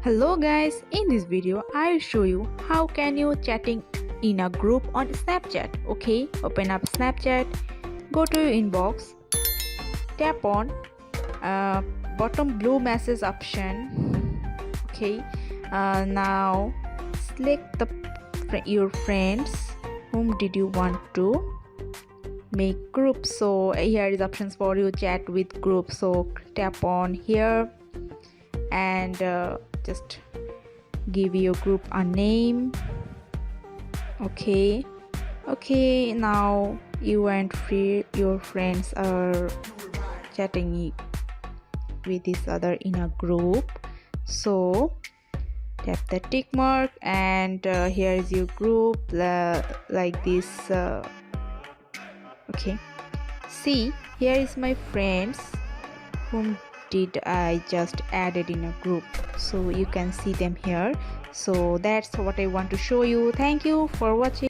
Hello guys, in this video I'll show you how can you chatting in a group on Snapchat. Okay, open up Snapchat, go to your inbox, tap on bottom blue message option. Okay, now select your friends whom did you want to make group. So here is options for you chat with group, so tap on here and just give your group a name. Okay, now you and your friends are chatting with each other in a group, so tap the tick mark and here is your group like this. Okay, see, here is my friends whom did I just added in a group, so you can see them here. So that's what I want to show you. Thank you for watching.